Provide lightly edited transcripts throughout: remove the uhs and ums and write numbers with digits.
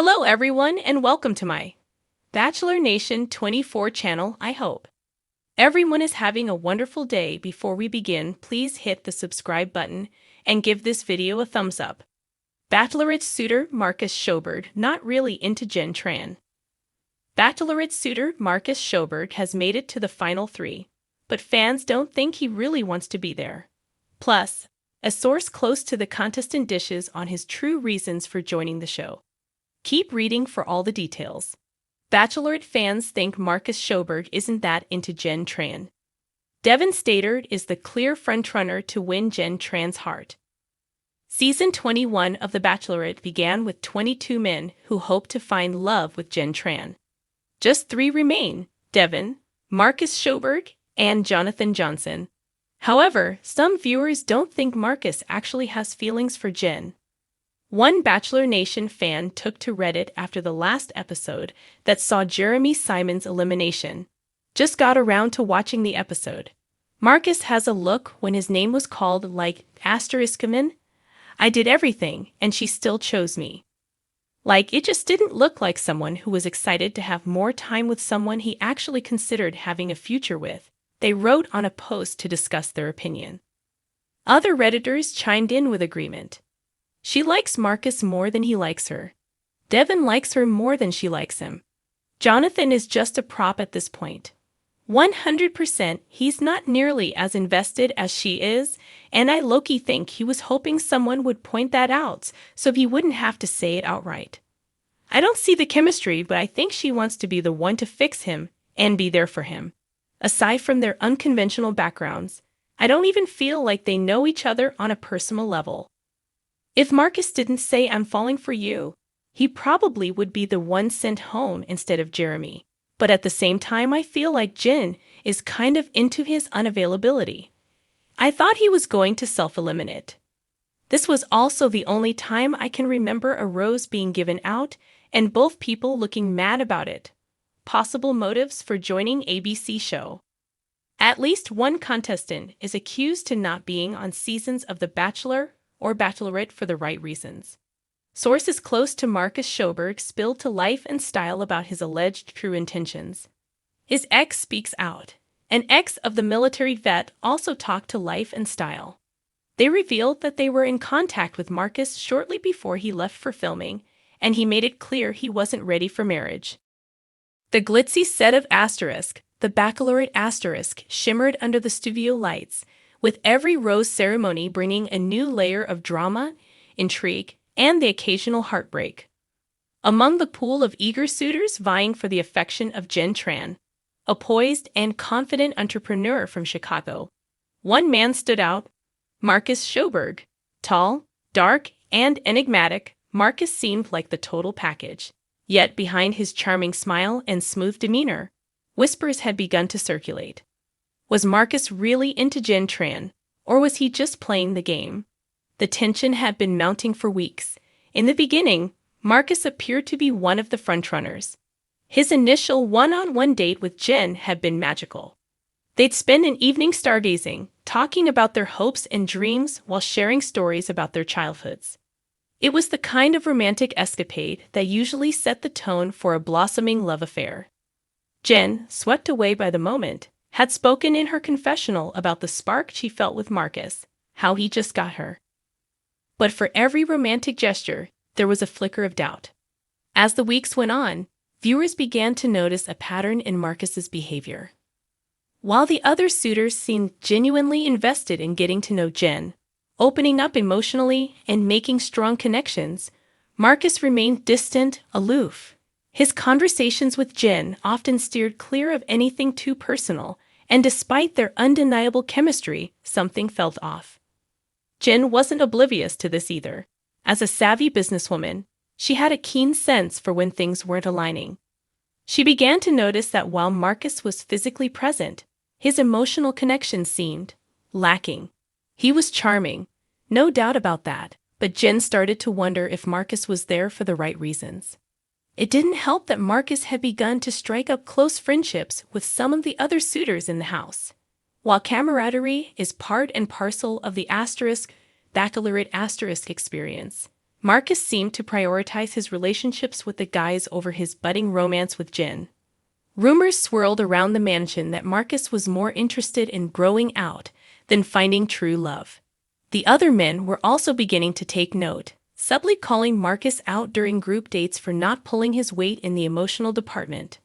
Hello everyone and welcome to my Bachelor Nation 24 channel. I hope everyone is having a wonderful day. Before we begin, please hit the subscribe button and give this video a thumbs up. Bachelorette suitor Marcus Shoberg not really into Jenn Tran. Bachelorette suitor Marcus Shoberg has made it to the final three, but fans don't think he really wants to be there. Plus, a source close to the contestant dishes on his true reasons for joining the show. Keep reading for all the details. Bachelorette fans think Marcus Shoberg isn't that into Jenn Tran. Devin Stoddard is the clear frontrunner to win Jenn Tran's heart. Season 21 of The Bachelorette began with 22 men who hope to find love with Jenn Tran. Just 3 remain: Devin, Marcus Shoberg, and Jonathan Johnson. However, some viewers don't think Marcus actually has feelings for Jenn. One Bachelor Nation fan took to Reddit after the last episode that saw Jeremy Simon's elimination. Just got around to watching the episode. Marcus has a look when his name was called like ****. I did everything and she still chose me. Like it just didn't look like someone who was excited to have more time with someone he actually considered having a future with. They wrote on a post to discuss their opinion. Other Redditors chimed in with agreement. She likes Marcus more than he likes her. Devin likes her more than she likes him. Jonathan is just a prop at this point. 100% he's not nearly as invested as she is, and I low-key think he was hoping someone would point that out so he wouldn't have to say it outright. I don't see the chemistry, but I think she wants to be the one to fix him and be there for him. Aside from their unconventional backgrounds, I don't even feel like they know each other on a personal level. If Marcus didn't say "I'm falling for you," he probably would be the one sent home instead of Jeremy. But at the same time, I feel like Jenn is kind of into his unavailability. I thought he was going to self-eliminate. This was also the only time I can remember a rose being given out and both people looking mad about it. Possible motives for joining ABC show. At least one contestant is accused to not being on seasons of The Bachelor or Bachelorette for the right reasons. Sources close to Marcus Shoberg spilled to Life and Style about his alleged true intentions. His ex speaks out. An ex of the military vet also talked to Life and Style. They revealed that they were in contact with Marcus shortly before he left for filming, and he made it clear he wasn't ready for marriage. The glitzy set of ***, The Bachelorette ***, shimmered under the studio lights, with every rose ceremony bringing a new layer of drama, intrigue, and the occasional heartbreak. Among the pool of eager suitors vying for the affection of Jenn Tran, a poised and confident entrepreneur from Chicago, one man stood out: Marcus Shoberg. Tall, dark, and enigmatic, Marcus seemed like the total package. Yet behind his charming smile and smooth demeanor, whispers had begun to circulate. Was Marcus really into Jenn Tran, or was he just playing the game? The tension had been mounting for weeks. In the beginning, Marcus appeared to be one of the frontrunners. His initial one-on-one date with Jenn had been magical. They'd spend an evening stargazing, talking about their hopes and dreams while sharing stories about their childhoods. It was the kind of romantic escapade that usually set the tone for a blossoming love affair. Jenn, swept away by the moment, had spoken in her confessional about the spark she felt with Marcus, how he just got her. But for every romantic gesture, there was a flicker of doubt. As the weeks went on, viewers began to notice a pattern in Marcus's behavior. While the other suitors seemed genuinely invested in getting to know Jenn, opening up emotionally and making strong connections, Marcus remained distant, aloof. His conversations with Jenn often steered clear of anything too personal, and despite their undeniable chemistry, something felt off. Jenn wasn't oblivious to this either. As a savvy businesswoman, she had a keen sense for when things weren't aligning. She began to notice that while Marcus was physically present, his emotional connection seemed lacking. He was charming, no doubt about that, but Jenn started to wonder if Marcus was there for the right reasons. It didn't help that Marcus had begun to strike up close friendships with some of the other suitors in the house. While camaraderie is part and parcel of the ***, Bachelorette * experience, Marcus seemed to prioritize his relationships with the guys over his budding romance with Jenn. Rumors swirled around the mansion that Marcus was more interested in growing out than finding true love. The other men were also beginning to take note, subtly calling Marcus out during group dates for not pulling his weight in the emotional department.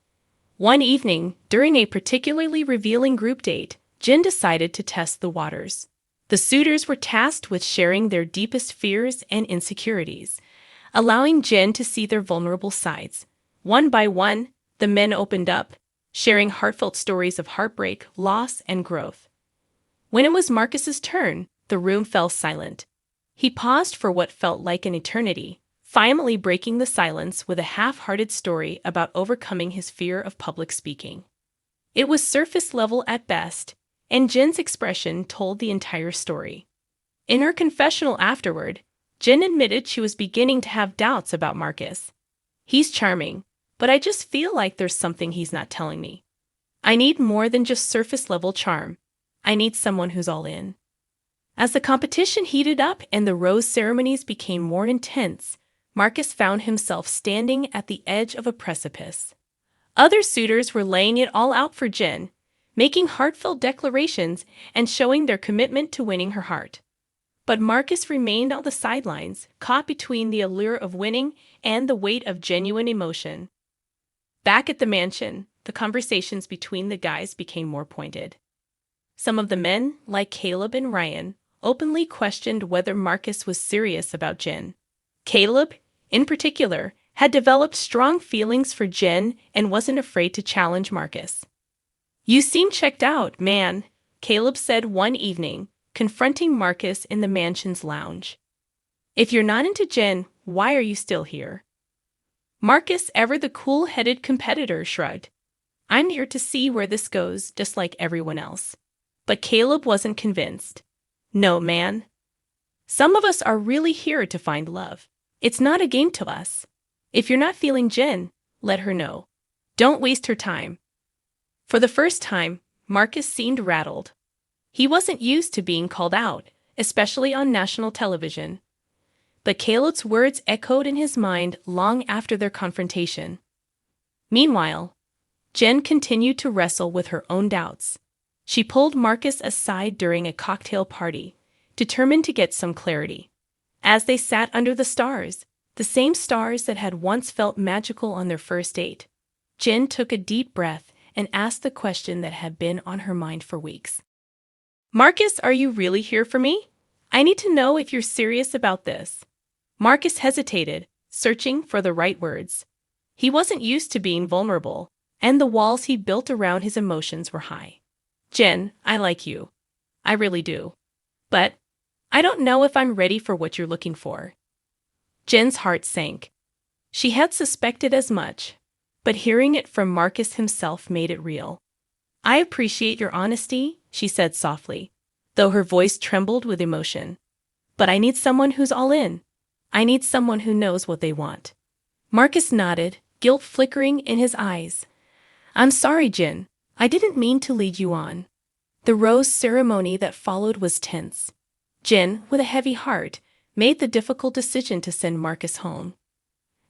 One evening, during a particularly revealing group date, Jenn decided to test the waters. The suitors were tasked with sharing their deepest fears and insecurities, allowing Jenn to see their vulnerable sides. One by one, the men opened up, sharing heartfelt stories of heartbreak, loss, and growth. When it was Marcus's turn, the room fell silent. He paused for what felt like an eternity, finally breaking the silence with a half-hearted story about overcoming his fear of public speaking. It was surface level at best, and Jenn's expression told the entire story. In her confessional afterward, Jenn admitted she was beginning to have doubts about Marcus. "He's charming, but I just feel like there's something he's not telling me. I need more than just surface-level charm. I need someone who's all in." As the competition heated up and the rose ceremonies became more intense, Marcus found himself standing at the edge of a precipice. Other suitors were laying it all out for Jenn, making heartfelt declarations and showing their commitment to winning her heart. But Marcus remained on the sidelines, caught between the allure of winning and the weight of genuine emotion. Back at the mansion, the conversations between the guys became more pointed. Some of the men, like Caleb and Ryan, openly questioned whether Marcus was serious about Jenn. Caleb, in particular, had developed strong feelings for Jenn and wasn't afraid to challenge Marcus. "You seem checked out, man," Caleb said one evening, confronting Marcus in the mansion's lounge. "If you're not into Jenn, why are you still here?" Marcus, ever the cool-headed competitor, shrugged. "I'm here to see where this goes, just like everyone else." But Caleb wasn't convinced. "No, man. Some of us are really here to find love. It's not a game to us. If you're not feeling Jenn, let her know. Don't waste her time." For the first time, Marcus seemed rattled. He wasn't used to being called out, especially on national television. But Caleb's words echoed in his mind long after their confrontation. Meanwhile, Jenn continued to wrestle with her own doubts. She pulled Marcus aside during a cocktail party, determined to get some clarity. As they sat under the stars, the same stars that had once felt magical on their first date, Jenn took a deep breath and asked the question that had been on her mind for weeks. "Marcus, are you really here for me? I need to know if you're serious about this." Marcus hesitated, searching for the right words. He wasn't used to being vulnerable, and the walls he built around his emotions were high. "Jenn, I like you. I really do. But I don't know if I'm ready for what you're looking for." Jenn's heart sank. She had suspected as much, but hearing it from Marcus himself made it real. "I appreciate your honesty," she said softly, though her voice trembled with emotion. "But I need someone who's all in. I need someone who knows what they want." Marcus nodded, guilt flickering in his eyes. "I'm sorry, Jenn. I didn't mean to lead you on." The rose ceremony that followed was tense. Jenn, with a heavy heart, made the difficult decision to send Marcus home.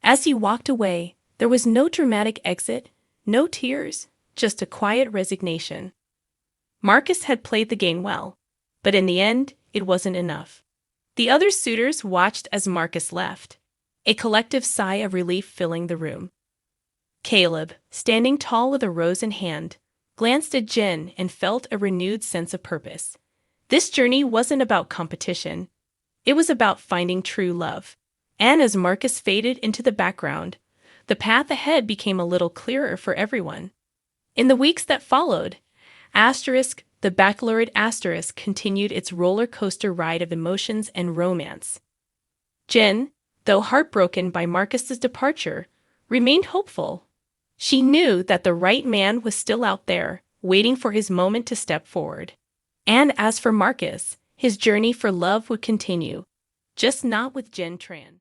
As he walked away, there was no dramatic exit, no tears, just a quiet resignation. Marcus had played the game well, but in the end, it wasn't enough. The other suitors watched as Marcus left, a collective sigh of relief filling the room. Caleb, standing tall with a rose in hand, glanced at Jenn and felt a renewed sense of purpose. This journey wasn't about competition. It was about finding true love. And as Marcus faded into the background, the path ahead became a little clearer for everyone. In the weeks that followed, the Bachelor continued its roller coaster ride of emotions and romance. Jenn, though heartbroken by Marcus's departure, remained hopeful. She knew that the right man was still out there, waiting for his moment to step forward. And as for Marcus, his journey for love would continue, just not with Jenn Tran.